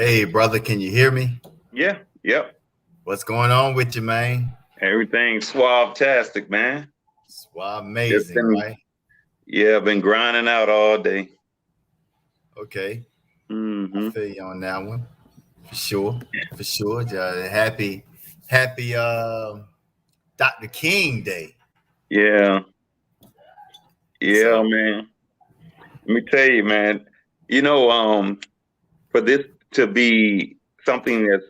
Hey, brother, can you hear me? Yeah, yep. What's going on with you, man? Everything's suave-tastic, man. It's well, Just amazing, been, right? yeah, been grinding out all day. Okay, I Hmm. feel you on that one for sure, for sure. Happy Dr. King Day. Yeah, yeah, So man. Let me tell you, man. You know, for this to be something that's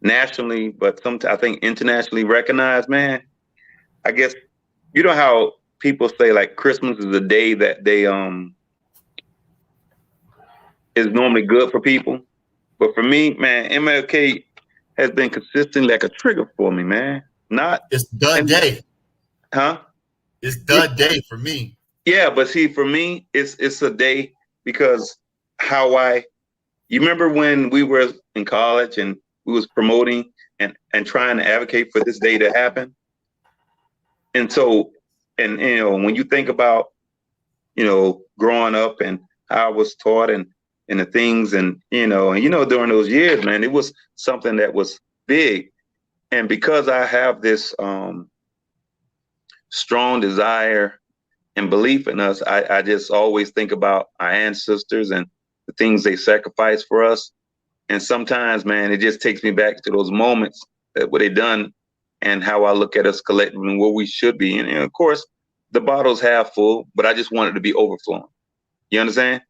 nationally, but sometimes I think internationally recognized, man. I guess you know how people say like Christmas is a day that they is normally good for people, but for me, man, MLK has been consistent like a trigger for me, man. Not it's the and day. huh? It's Yeah, the day for me. yeah, but see, for me, it's a day because how I you remember when we were in college and we was promoting and trying to advocate for this day to happen, and so and when you think about growing up and how I was taught and the things and during those years, man, it was something that was big, and because I have this strong desire and belief in us, I just always think about our ancestors and the things they sacrificed for us. And sometimes, man, it just takes me back to those moments that what they done and how I look at us collectively and where we should be. And of course, the bottle's half full, but I just want it to be overflowing. You understand?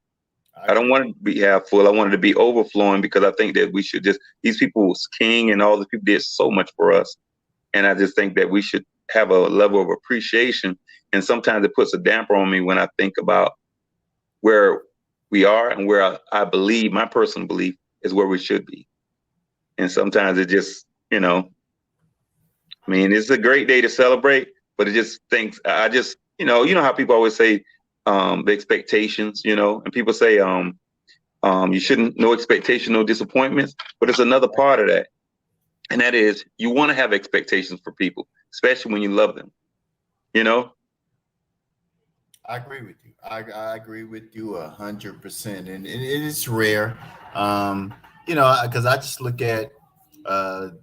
I I don't agree. want it to be half full. I want it to be overflowing because I think that we should just, these people was king and all these people did so much for us. And I just think that we should have a level of appreciation. And sometimes it puts a damper on me when I think about where we are and where I believe, my personal belief is where we should be. And sometimes it just, I mean, it's a great day to celebrate, but it just thinks, I just, you know how people always say the expectations, and people say you shouldn't, no expectation, no disappointments, but it's another part of that. And that is you want to have expectations for people, especially when you love them, you know? I agree with you. I agree with you 100%, and it is rare. Um, because I just look at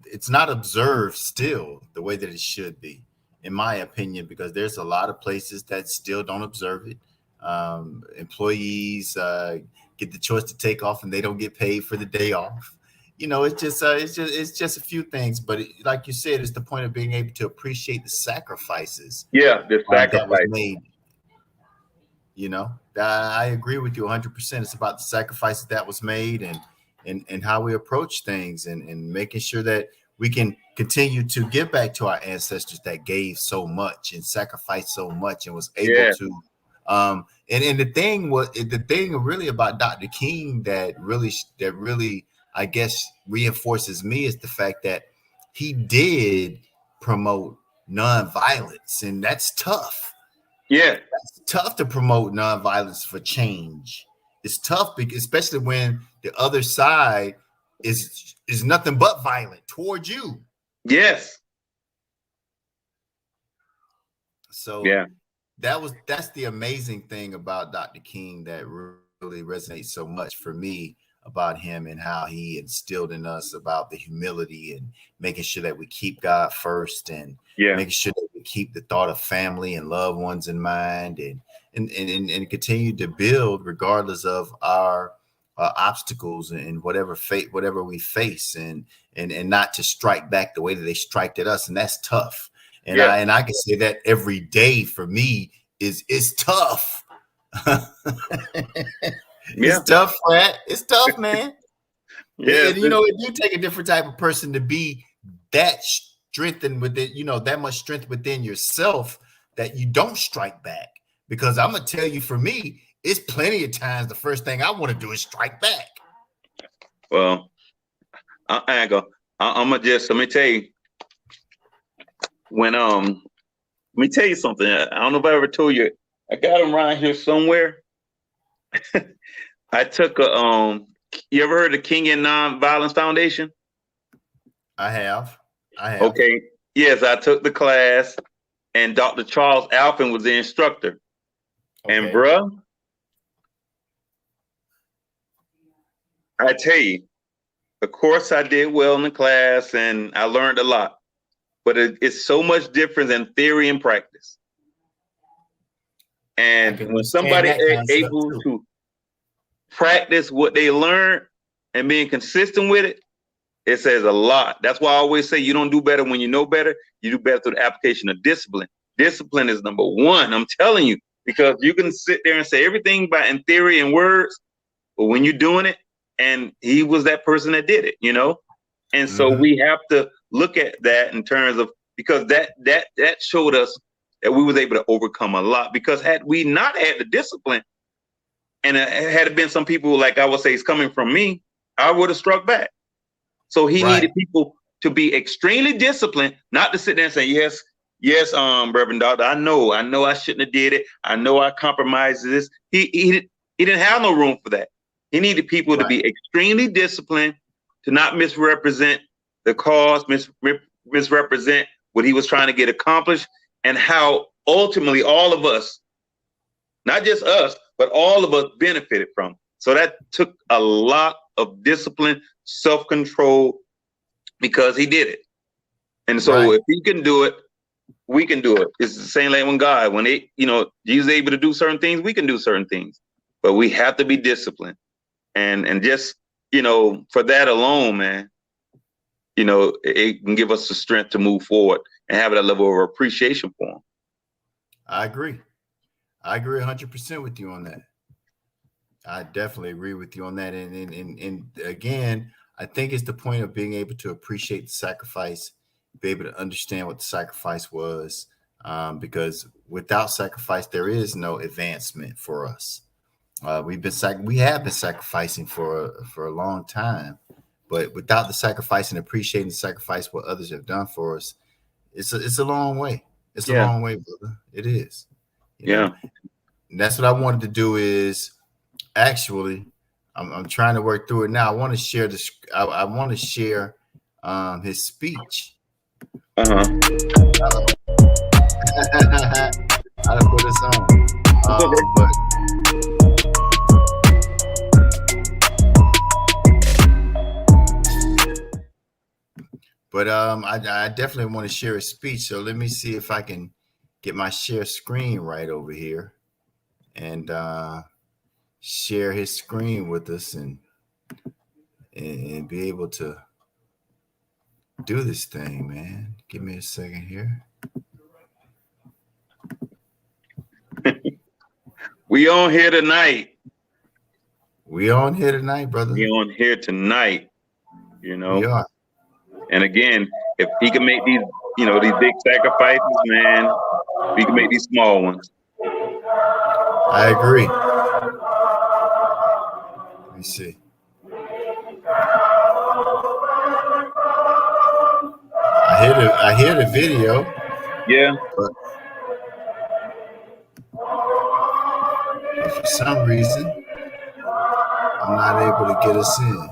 it's not observed still the way that it should be, in my opinion, because there's a lot of places that still don't observe it. Employees get the choice to take off, and they don't get paid for the day off. It's just a few things, but like you said, it's the point of being able to appreciate the sacrifices Yeah, the that was sacrifice. made. I agree with you 100%. It's about the sacrifices that was made, and how we approach things, and making sure that we can continue to give back to our ancestors that gave so much and sacrificed so much and was able Yeah, to. And the thing really about Dr. King that really I guess reinforces me is the fact that he did promote nonviolence, and that's tough. yeah, It's tough to promote nonviolence for change. It's tough, because, especially when the other side is nothing but violent towards you. yes, So yeah, that's the amazing thing about Dr. King that really resonates so much for me about him, and how he instilled in us about the humility, and making sure that we keep God first, and yeah, making sure that we keep the thought of family and loved ones in mind, and continue to build regardless of our obstacles and whatever fate whatever we face, and not to strike back the way that they strike at us, and that's tough. and yeah, I and I can say that every day for me is tough. It's yeah, tough, Frat. It's tough, man. yes, And it do take a different type of person to be that strengthened within, that much strength within yourself, that you don't strike back. Because I'm gonna tell you, for me, it's plenty of times the first thing I want to do is strike back. well, I ain't gonna, I'm gonna just, let me tell you, when, let me tell you something. I don't know if I ever told you, I got them around here somewhere. I took you ever heard of King and Non-Violence Foundation? I have. I have. Okay. Yes, I took the class and Dr. Charles Alpin was the instructor. And Okay. bruh, I tell you, of course, I did well in the class and I learned a lot, but it's so much difference in theory and practice. And when somebody is able to practice what they learn and being consistent with it, it says a lot. That's why I always say you don't do better when you know better. You do better through the application of discipline. Discipline is number one. I'm telling you, because you can sit there and say everything in theory and words, but when you're doing it, and he was that person that did it, you know? And so we have to look at that in terms of, because that showed us that we was able to overcome a lot. Because had we not had the discipline, and had it been some people, like I would say, is coming from me, I would have struck back. So he needed people to be extremely disciplined, not to sit there and say, yes, Reverend Doctor, I know I shouldn't have did it. I know I compromised this. He didn't have no room for that. He needed people to be extremely disciplined, to not misrepresent the cause, misrepresent what he was trying to get accomplished, and how ultimately all of us, not just us, but all of us benefited from. So that took a lot of discipline, self-control, because he did it. And so if he can do it, we can do it. It's the same like when God, when Jesus able to do certain things, we can do certain things, but we have to be disciplined. And just, for that alone, man, it can give us the strength to move forward and have that level of appreciation for him. I agree 100% with you on that. I definitely agree with you on that. And again, I think it's the point of being able to appreciate the sacrifice, be able to understand what the sacrifice was, because without sacrifice, there is no advancement for us. We have been sacrificing for a long time, but without the sacrifice and appreciating the sacrifice, what others have done for us, it's a long way. It's a long way, brother. It is. You know? And that's what I wanted to do is actually, I'm trying to work through it now. I want to share this. I want to share his speech. I done put this on. But I definitely want to share his speech. So let me see if I can get my share screen right over here and share his screen with us and be able to do this thing, man. Give me a second here. We on here tonight. We on here tonight, brother. We on here tonight. We are. And again, if he can make these, these big sacrifices, man, we can make these small ones. I agree. Let me see. I hear the video. Yeah. But for some reason, I'm not able to get us in.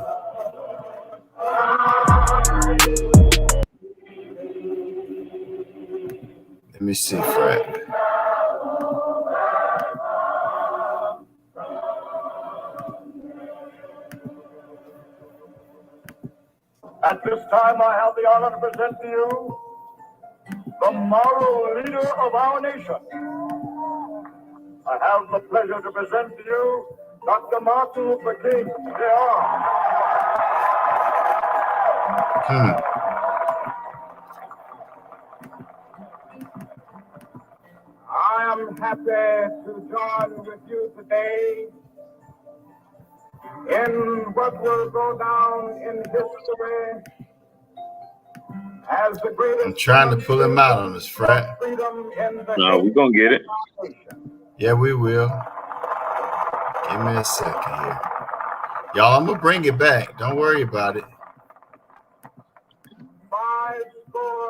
Let me see, Fred. At this time, I have the honor to present to you the moral leader of our nation. I have the pleasure to present to you Dr. Martin Luther King Jr. I am happy to join with you today in what will go down in history as the greatest. I'm trying to pull him out on this, Fred. No, we're going to get it. Yeah, we will. Give me a second here. Y'all, I'm going to bring it back. Don't worry about it.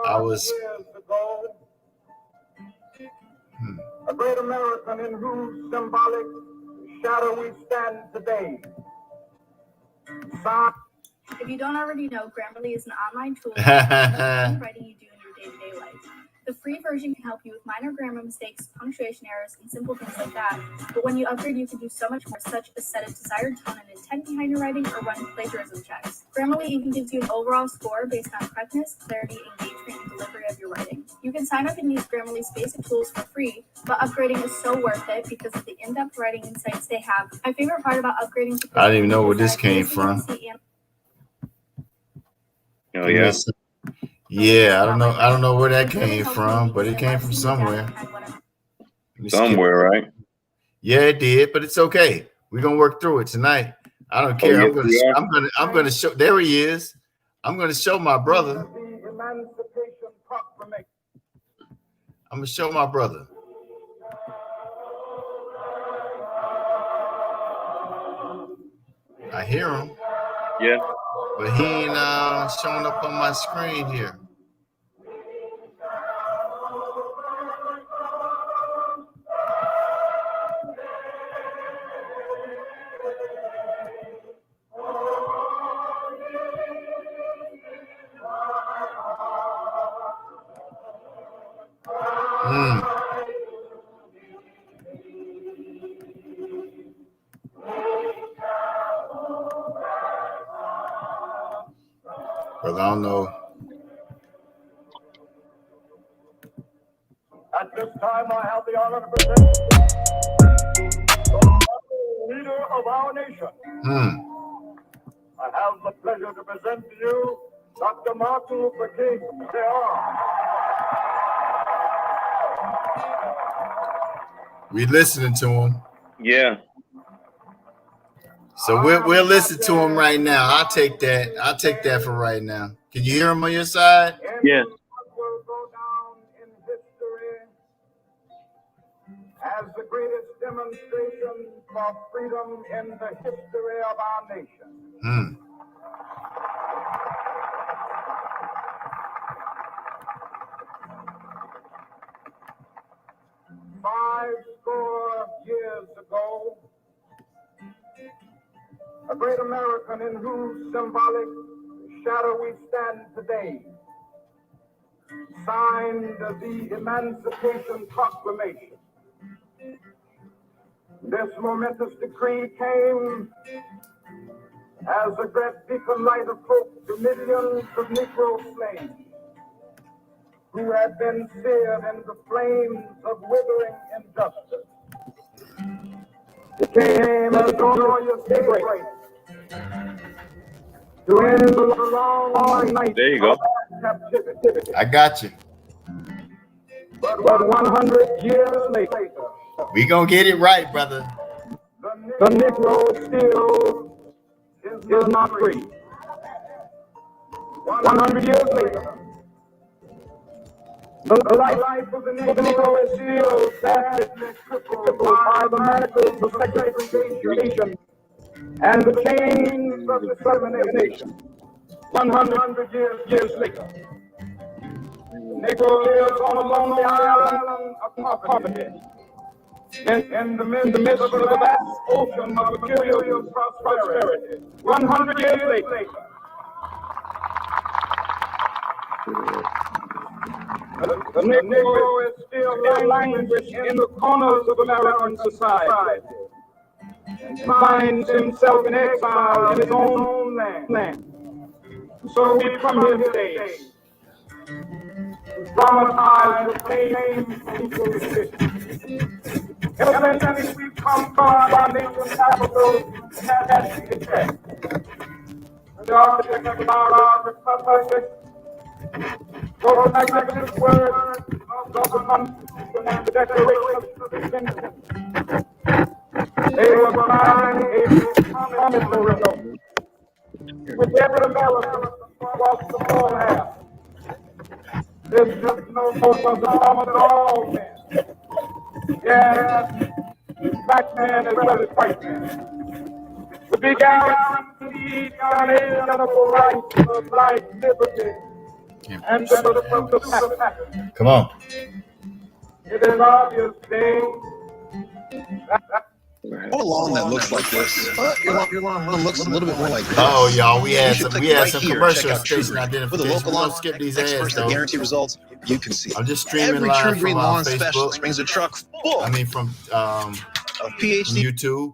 I was... A great American in whose symbolic shadow we stand today. If you don't already know, Grammarly is an online tool that helps you writing you do in your day-to-day life. The free version can help you with minor grammar mistakes, punctuation errors, and simple things like that. But when you upgrade, you can do so much more, such as set a desired tone and intent behind your writing or run plagiarism checks. Grammarly even gives you an overall score based on correctness, clarity, engagement, and delivery of your writing. You can sign up and use Grammarly's basic tools for free, but upgrading is so worth it because of the in-depth writing insights they have. My favorite part about upgrading to I didn't even know where this came from. Oh yeah. Yeah, I don't know where that came from, but it came from somewhere. Somewhere, right? Yeah, it did, but it's okay. We're gonna work through it tonight. I don't care. yes, I'm gonna show. There he is. I'm gonna show my brother. The Emancipation Proclamation. I'm gonna show my brother. I hear him, Yeah. but he ain't showing up on my screen here. Brother, I don't know. At this time, I have the honor to present the leader of our nation. I have the pleasure to present to you Dr. Martin Luther King Jr. We listening to him. Yeah. So we'll listen to him right now. I'll take that for right now. Can you hear him on your side? Yeah. Will go down in history as the greatest demonstration for freedom in the history of our nation. 50 years ago, a great American in whose symbolic shadow we stand today signed the Emancipation Proclamation. This momentous decree came as a great beacon light of hope to millions of Negro slaves who had been seared in the flames of withering injustice. It came as a glorious daybreak to end the long night There you go. of captivity. I got you. But 100 years later, We gonna get it right, brother. the Negro still is not free. 100 years later, the life of the Negro is still sadly crippled by the manacles of segregation and the chains of discrimination. 100 years later, the Negro lives on a lonely island of poverty. In the midst of a vast ocean of material prosperity. 100 years later, the Negro is still languishing in the corners of American society and finds himself in exile in his own land. So we come here today to dramatize the pain and decision. Ever since we come from our nation's capital, has been checked. The architect of our republic, for magnificent words of the Constitution and the Declaration of Independence. They will find a promising result, which every American across the whole has. There's just no hope of the common of all men. Yes, black man as well as white man. To be guaranteed unalienable rights of life, liberty, and the happiness. Come on. It is obvious thing want a lawn that looks like this. Your lawn looks a little bit more like this. Oh, y'all, we had You should some click right some here, commercial check out station TrueGreen. identification. With a local We're lawn gonna skip these experts ads that though. guarantee results you can see. I'm just streaming Every live TrueGreen from lawn Facebook. specialist brings a truck full I mean from of PhD. YouTube.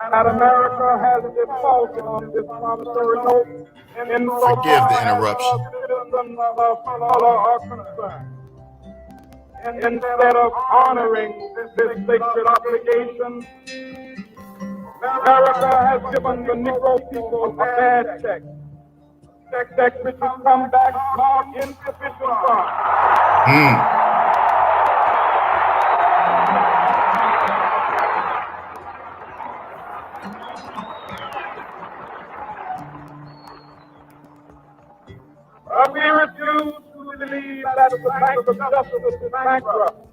That America has defaulted on this promissory note. Forgive the interruption. Citizens of color are concerned. Instead of honoring this sacred obligation, America has given the Negro people a bad check. Check which has come back marked insufficient funds. We refuse to believe that the Bank of Justice is bankrupt.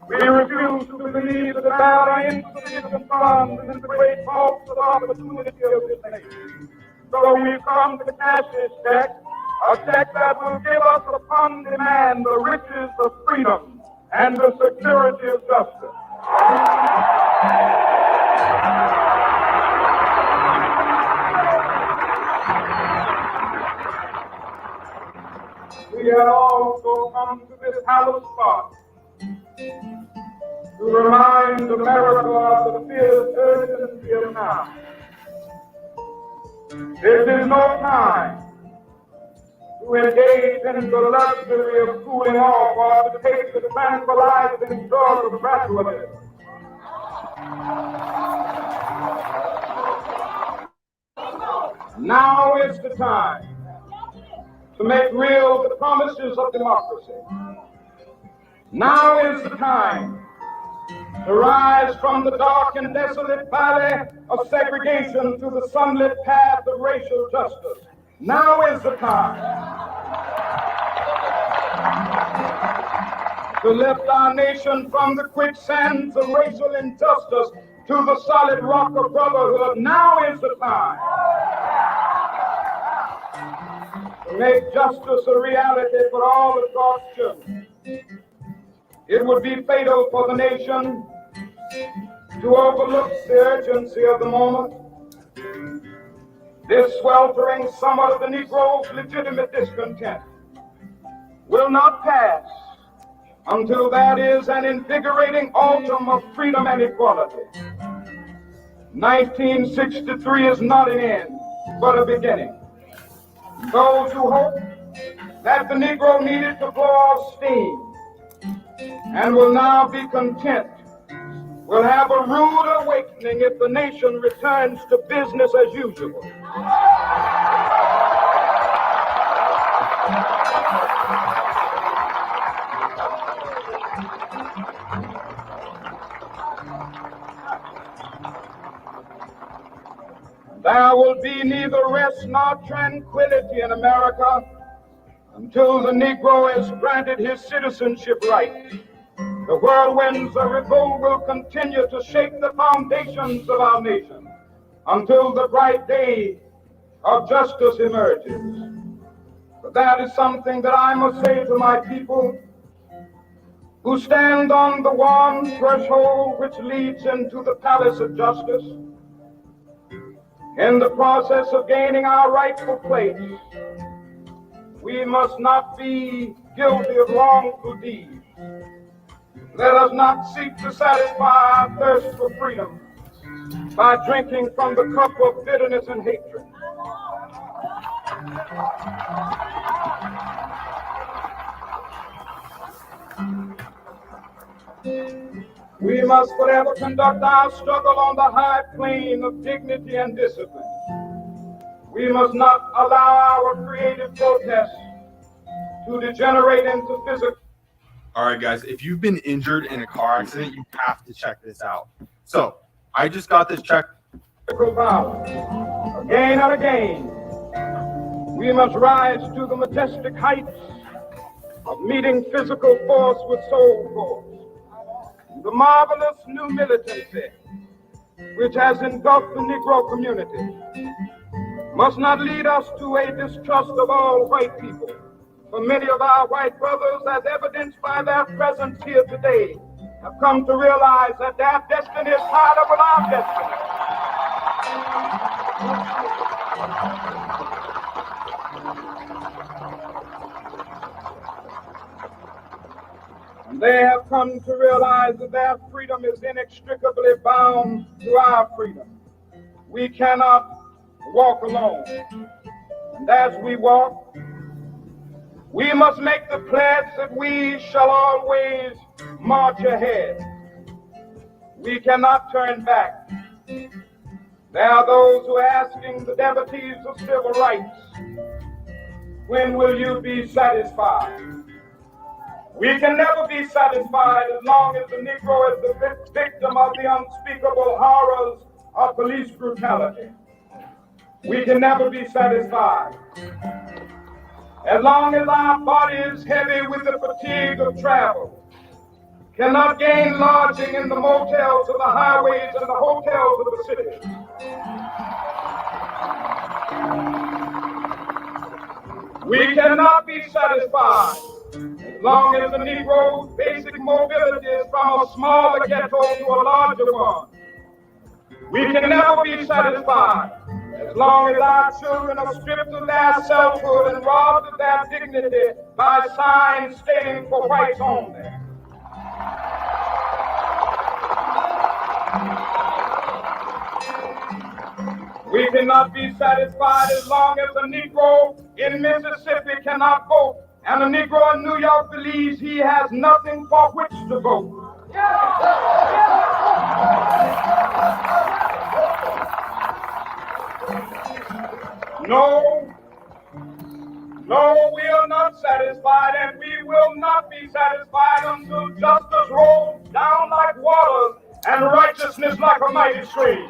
We refuse to believe that there are insufficient funds in the great vaults of opportunity of this nation. So we come to cash this check, a check that will give us upon demand the riches of freedom and the security of justice. We have also come to this hallowed spot to remind America of the fierce urgency of now. This is no time to engage in the luxury of cooling off or to take the tranquilizing drug of gradualism. Now is the time to make real the promises of democracy. Now is the time to rise from the dark and desolate valley of segregation to the sunlit path of racial justice. Now is the time to lift our nation from the quicksands of racial injustice to the solid rock of brotherhood. Now is the time to make justice a reality for all of God's children. It would be fatal for the nation to overlook the urgency of the moment. This sweltering summer of the Negro's legitimate discontent will not pass until that is an invigorating autumn of freedom and equality. 1963 is not an end, but a beginning. Those who hope that the Negro needed to blow off steam and will now be content will have a rude awakening if the nation returns to business as usual. There will be neither rest nor tranquility in America until the Negro is granted his citizenship rights. The whirlwinds of revolt will continue to shake the foundations of our nation until the bright day of justice emerges. But that is something that I must say to my people who stand on the warm threshold which leads into the palace of justice. In the process of gaining our rightful place, we must not be guilty of wrongful deeds. Let us not seek to satisfy our thirst for freedom by drinking from the cup of bitterness and hatred. We must forever conduct our struggle on the high plane of dignity and discipline. We must not allow our creative protests to degenerate into physical. All right, guys, if you've been injured in a car accident, you have to check this out. So I just got this check. Power. Again and again, we must rise to the majestic heights of meeting physical force with soul force. The marvelous new militancy which has engulfed the Negro community must not lead us to a distrust of all white people. For many of our white brothers, as evidenced by their presence here today, have come to realize that their destiny is tied up with our destiny. And they have come to realize that their freedom is inextricably bound to our freedom. We cannot walk alone. And as we walk, we must make the pledge that we shall always march ahead. We cannot turn back. There are those who are asking the devotees of civil rights, when will you be satisfied? We can never be satisfied as long as the Negro is the victim of the unspeakable horrors of police brutality. We can never be satisfied as long as our body is heavy with the fatigue of travel, cannot gain lodging in the motels of the highways and the hotels of the city. We cannot be satisfied as long as the Negro's basic mobility is from a smaller ghetto to a larger one. We can never be satisfied as long as our children are stripped of their selfhood and robbed of their dignity by signs stating for whites only. We cannot be satisfied as long as a Negro in Mississippi cannot vote and a Negro in New York believes he has nothing for which to vote. No, we are not satisfied, and we will not be satisfied until justice rolls down like waters and righteousness like a mighty stream.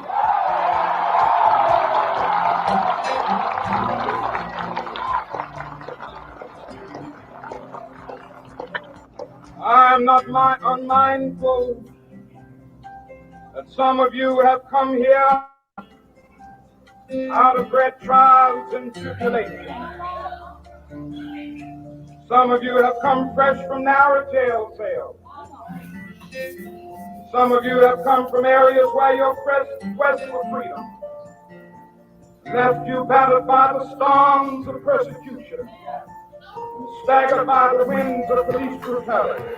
I am not unmindful that some of you have come here out of great trials and tribulations. Some of you have come fresh from narrow jail cells. Some of you have come from areas where your quest for freedom left you battered by the storms of persecution, staggered by the winds of police brutality.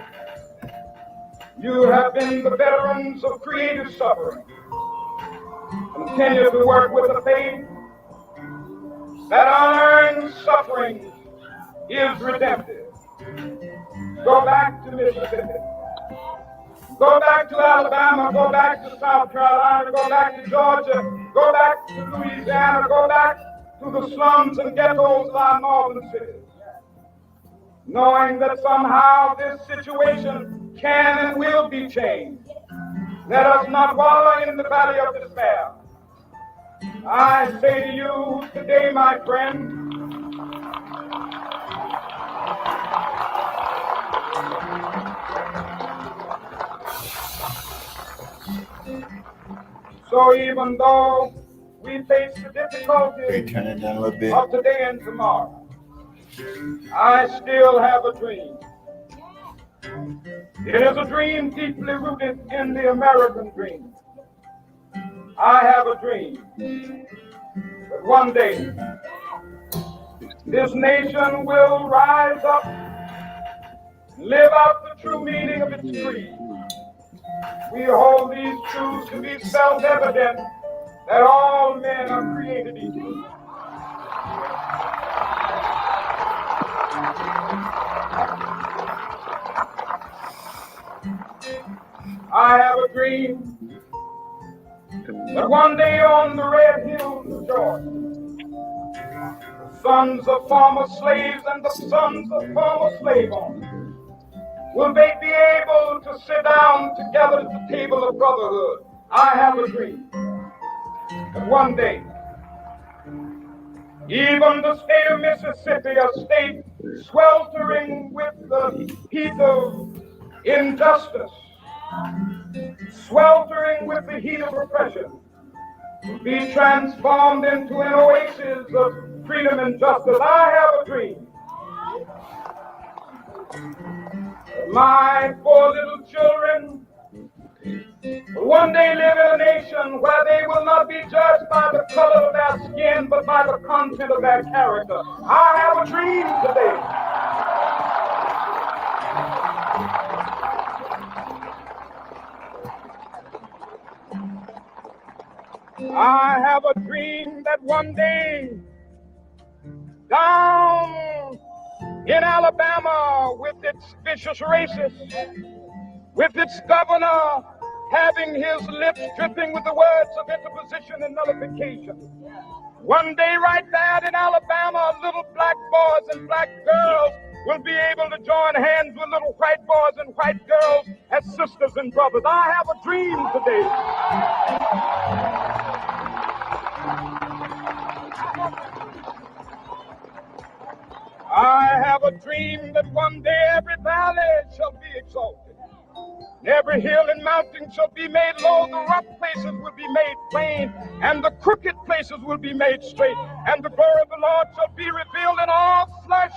You have been the veterans of creative suffering. Continue to work with the faith that unearned suffering is redemptive. Go back to Mississippi. Go back to Alabama. Go back to South Carolina. Go back to Georgia. Go back to Louisiana. Go back to the slums and ghettos of our northern cities. Knowing that somehow this situation can and will be changed. Let us not wallow in the valley of despair. I say to you today, my friend, so even though we face the difficulties Turn it down a little bit. of today and tomorrow, I still have a dream. It is a dream deeply rooted in the American dream. I have a dream that one day this nation will rise up, live out the true meaning of its creed. We hold these truths to be self-evident that all men are created equal. I have a dream that one day on the red hills of Georgia, the sons of former slaves and the sons of former slave owners will they be able to sit down together at the table of brotherhood. I have a dream that one day, even the state of Mississippi, a state sweltering with the heat of injustice, sweltering with the heat of oppression, will be transformed into an oasis of freedom and justice. I have a dream. My 4 little children One day live in a nation where they will not be judged by the color of their skin, but by the content of their character. I have a dream today. I have a dream that one day down in Alabama with its vicious racists, with its governor having his lips dripping with the words of interposition and nullification. One day right there in Alabama, little black boys and black girls will be able to join hands with little white boys and white girls as sisters and brothers. I have a dream today. I have a dream that one day every valley shall be exalted. Every hill and mountain shall be made low, the rough places will be made plain, and the crooked places will be made straight, and the glory of the Lord shall be revealed, and all flesh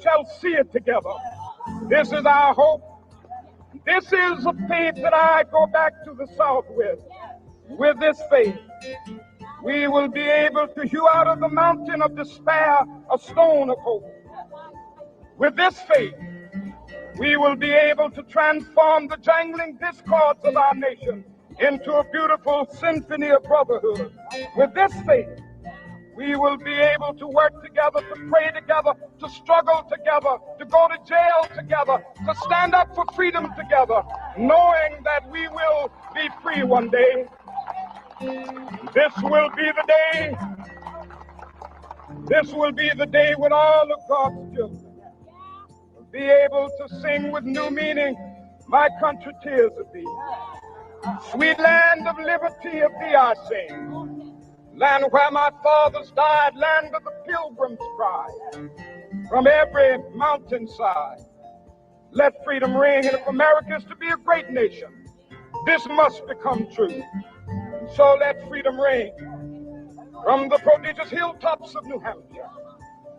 shall see it together. This is our hope. This is a faith that I go back to the South with. With this faith, we will be able to hew out of the mountain of despair a stone of hope. With this faith, we will be able to transform the jangling discords of our nation into a beautiful symphony of brotherhood. With this faith, we will be able to work together, to pray together, to struggle together, to go to jail together, to stand up for freedom together, knowing that we will be free one day. This will be the day. This will be the day when all of God's children be able to sing with new meaning, my country tears of thee. Sweet land of liberty of thee I sing. Land where my fathers died, land of the pilgrim's pride. From every mountainside, let freedom ring. And if America is to be a great nation, this must become true. So let freedom ring. From the prodigious hilltops of New Hampshire,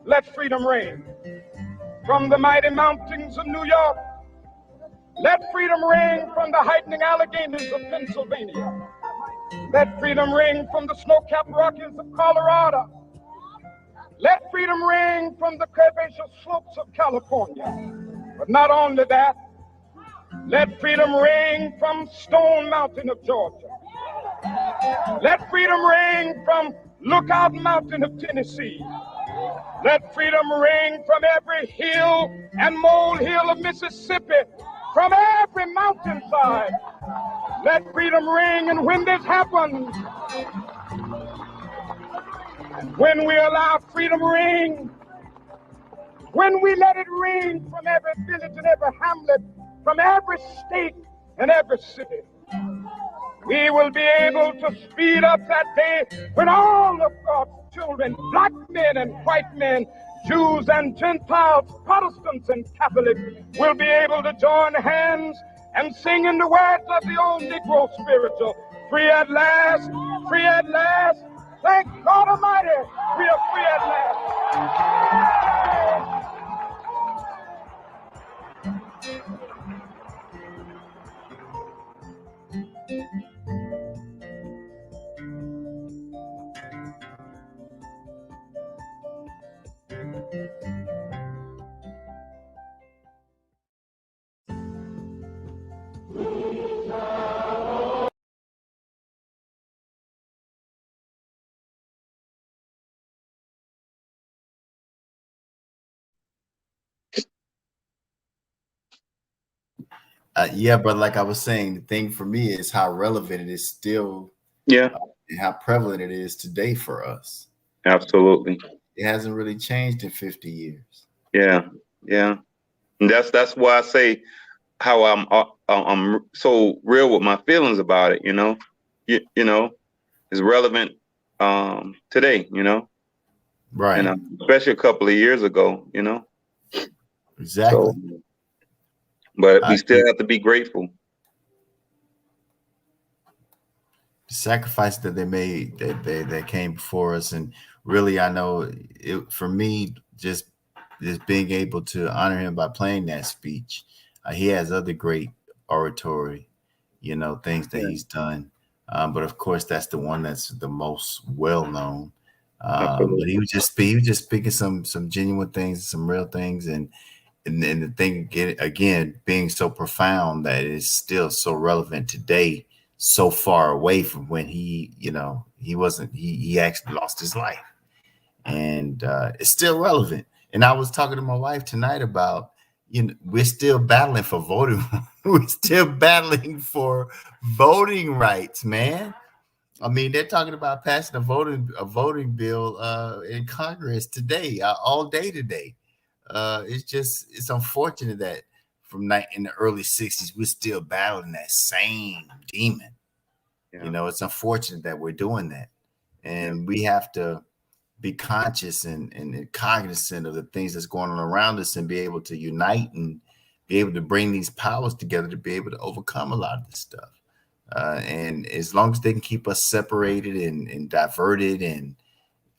let freedom ring. From the mighty mountains of New York, let freedom ring. From the heightening Alleghenies of Pennsylvania, let freedom ring. From the snow-capped Rockies of Colorado, let freedom ring. From the curvaceous slopes of California. But not only that, let freedom ring from Stone Mountain of Georgia. Let freedom ring from Lookout Mountain of Tennessee. Let freedom ring from every hill and molehill of Mississippi, from every mountainside. Let freedom ring, and when this happens, when we allow freedom ring, when we let it ring from every village and every hamlet, from every state and every city, we will be able to speed up that day when all of God's children, black men and white men, Jews and Gentiles, Protestants and Catholics, will be able to join hands and sing in the words of the old Negro spiritual, free at last, free at last. Thank God Almighty, we are free at last. Yeah, but like I was saying, the thing for me is how relevant it is still, Yeah, and how prevalent it is today for us. absolutely. It hasn't really changed in 50 years. Yeah, yeah. And that's why I say how I'm so real with my feelings about it. You know, you know, it's relevant today. You know, Right. and especially a couple of years ago. You know, Exactly. so, but we I still agree. have to be grateful. The sacrifice that they made, that came before us, and really, I know it for me, just being able to honor him by playing that speech. He has other great oratory, things that he's done. But of course, that's the one that's the most well known. But he was just speaking some genuine things, some real things, and the thing again being so profound that it's still so relevant today, so far away from when he actually lost his life, and it's still relevant. And I was talking to my wife tonight about, we're still battling for voting. We're still battling for voting rights, man. I mean, they're talking about passing a voting bill in Congress today, all day today. It's unfortunate that in the early 60s, we're still battling that same demon. Yeah. It's unfortunate that we're doing that. And we have to be conscious and cognizant of the things that's going on around us and be able to unite and be able to bring these powers together to be able to overcome a lot of this stuff. And as long as they can keep us separated and diverted and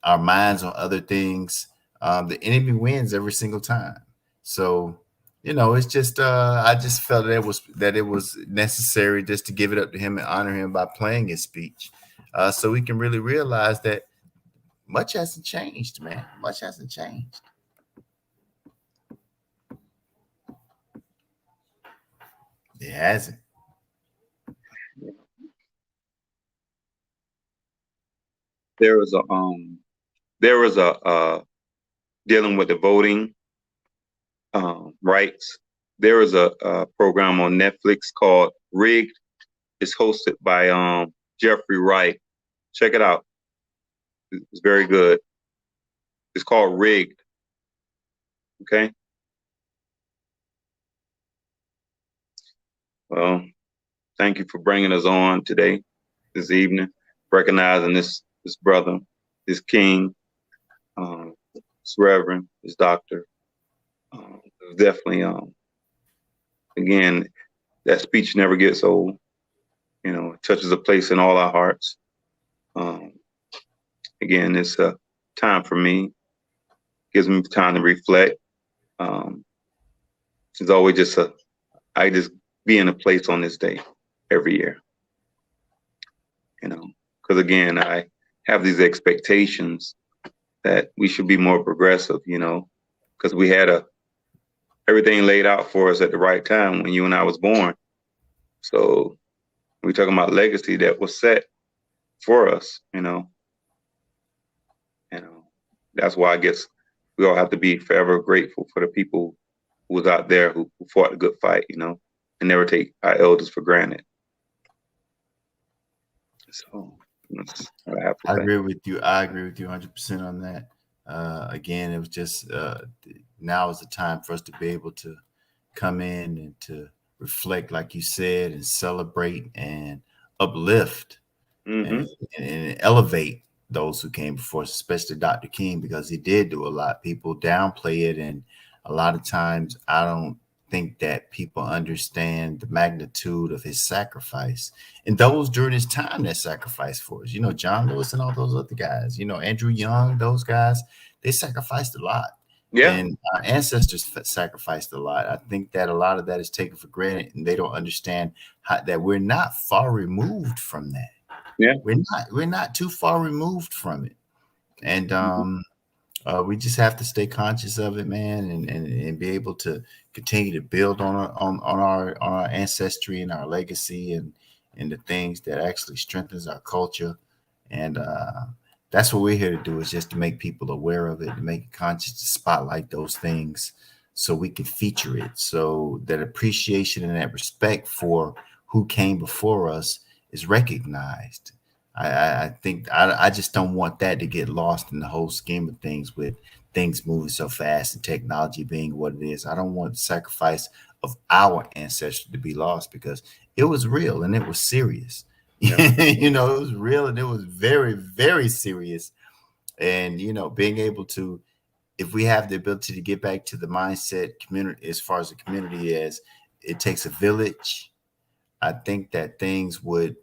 our minds on other things, the enemy wins every single time. So, it's just I just felt that it was necessary just to give it up to him and honor him by playing his speech, so we can really realize that much hasn't changed, man. Much hasn't changed. It hasn't. There was a dealing with the voting rights. There was a program on Netflix called Rigged. It's hosted by Jeffrey Wright. Check it out. It's very good. It's called Rigged. Okay. Well, thank you for bringing us on today, this evening, recognizing this brother, this king, this reverend, this doctor. Definitely, again, that speech never gets old. It touches a place in all our hearts. Again, it's a time for me. Gives me time to reflect. It's always I just be in a place on this day every year. Because again, I have these expectations that we should be more progressive, because we had everything laid out for us at the right time when you and I was born. So we're talking about legacy that was set for us, that's why I guess we all have to be forever grateful for the people who was out there who fought a good fight, and never take our elders for granted. So that's what I have to say. I agree with you 100% on that. Again, it was just now is the time for us to be able to come in and to reflect, like you said, and celebrate and uplift and elevate those who came before us, especially Dr. King, because he did do a lot. People downplay it, and a lot of times I don't think that people understand the magnitude of his sacrifice and those during his time that sacrificed for us. John Lewis and all those other guys, Andrew Young, those guys, they sacrificed a lot. Yeah. And our ancestors sacrificed a lot. I think that a lot of that is taken for granted, and they don't understand that we're not far removed from that. Yeah. We're not too far removed from it. And we just have to stay conscious of it, man, and be able to continue to build on our ancestry and our legacy and the things that actually strengthens our culture. And that's what we're here to do, is just to make people aware of it, to make it conscious, to spotlight those things so we can feature it, so that appreciation and that respect for who came before us is recognized. I think I just don't want that to get lost in the whole scheme of things, with things moving so fast and technology being what it is. I don't want the sacrifice of our ancestry to be lost, because it was real and it was serious. Yeah. It was real and it was very, very serious. And, being able to, if we have the ability to get back to the mindset community, as far as the community as it takes a village, I think that things would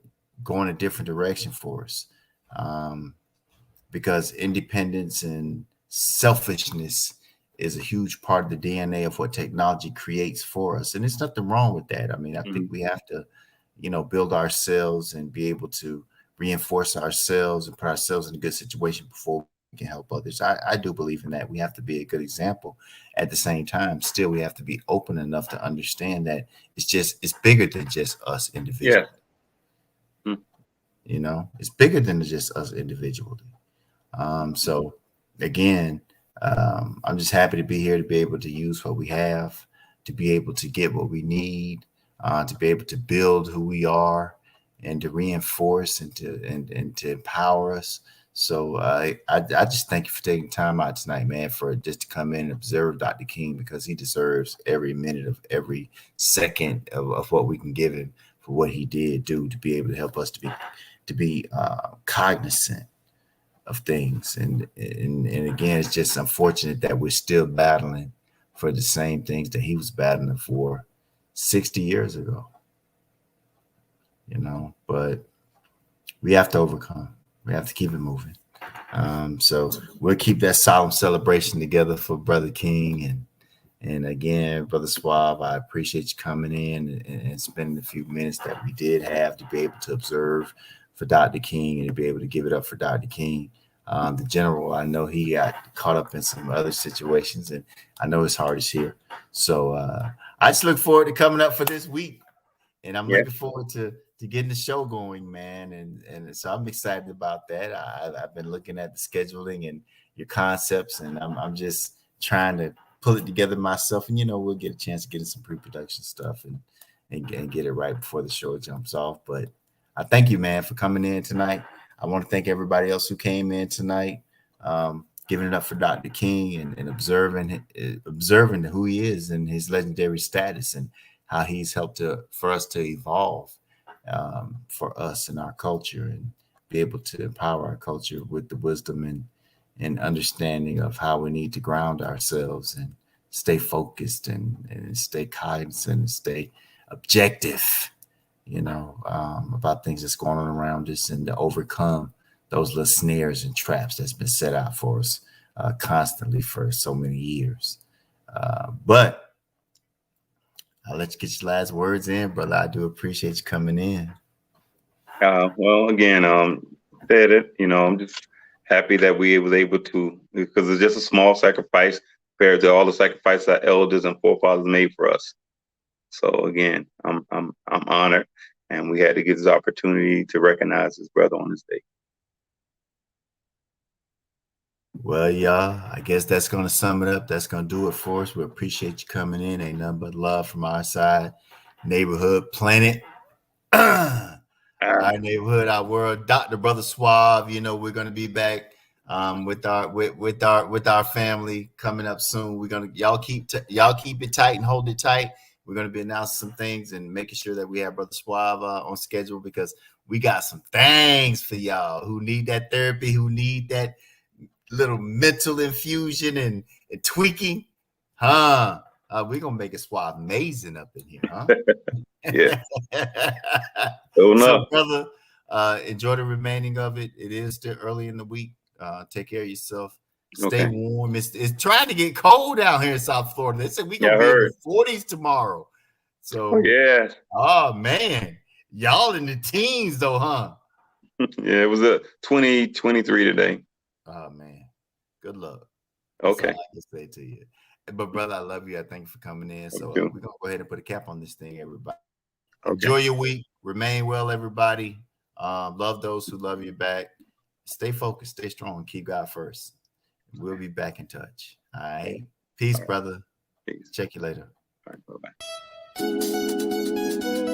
go in a different direction for us, because independence and selfishness is a huge part of the DNA of what technology creates for us. And there's nothing wrong with that. I mean, I think we have to build ourselves and be able to reinforce ourselves and put ourselves in a good situation before we can help others. I do believe in that. We have to be a good example. At the same time, still, we have to be open enough to understand that it's bigger than just us individually. Yeah. It's bigger than just us individually. So again, I'm just happy to be here, to be able to use what we have, to be able to get what we need, to be able to build who we are, and to reinforce and to empower us. So I just thank you for taking time out tonight, man, for just to come in and observe Dr. King, because he deserves every minute of every second of what we can give him for what he did do to be able to help us to be cognizant of things. And again, it's just unfortunate that we're still battling for the same things that he was battling for 60 years ago. But we have to overcome. We have to keep it moving. So we'll keep that solemn celebration together for Brother King. And again, Brother Suave, I appreciate you coming in and spending a few minutes that we did have to be able to observe for Dr. King and to be able to give it up for Dr. King. The general, I know he got caught up in some other situations, and I know his heart is here. So I just look forward to coming up for this week. And I'm looking forward to getting the show going, man. And so I'm excited about that. I've been looking at the scheduling and your concepts, and I'm just trying to pull it together myself. And, we'll get a chance to get in some pre-production stuff and get it right before the show jumps off. But I thank you, man, for coming in tonight. I want to thank everybody else who came in tonight, giving it up for Dr. King and observing who he is and his legendary status and how he's helped for us to evolve for us and our culture, and be able to empower our culture with the wisdom and understanding of how we need to ground ourselves and stay focused and stay cognizant and stay objective, about things that's going on around us, and to overcome those little snares and traps that's been set out for us constantly for so many years. But I'll let you get your last words in, brother. I do appreciate you coming in. Well, again, said it, I'm just happy that we was able to, because it's just a small sacrifice compared to all the sacrifices our elders and forefathers made for us. So again, I'm honored, and we had to get this opportunity to recognize his brother on this day. Well, y'all, I guess that's going to sum it up. That's going to do it for us. We appreciate you coming in. Ain't nothing but love from our side. Neighborhood Planet. Our neighborhood, our world. Dr. Brother Suave, we're going to be back with our family coming up soon. We're going to y'all keep it tight and hold it tight. We're going to be announcing some things and making sure that we have Brother Suave on schedule, because we got some things for y'all who need that therapy, who need that little mental infusion and tweaking. We're gonna make it Suave amazing up in here, huh? Yeah. So, brother, enjoy the remaining of it. It is still early in the week. Take care of yourself. Stay warm. It's trying to get cold out here in South Florida. They said we're gonna be in the 40s tomorrow. So oh man, y'all in the teens though, huh? Yeah, it was a 2023 today. Oh man. Good luck. Okay. That's all I can say to you. But brother, I love you. I thank you for coming in. So we're gonna go ahead and put a cap on this thing, everybody. Okay. Enjoy your week. Remain well, everybody. Love those who love you back. Stay focused, stay strong, keep God first. We'll be back in touch. All right. Peace, brother. Peace. Check you later. All right, bye-bye.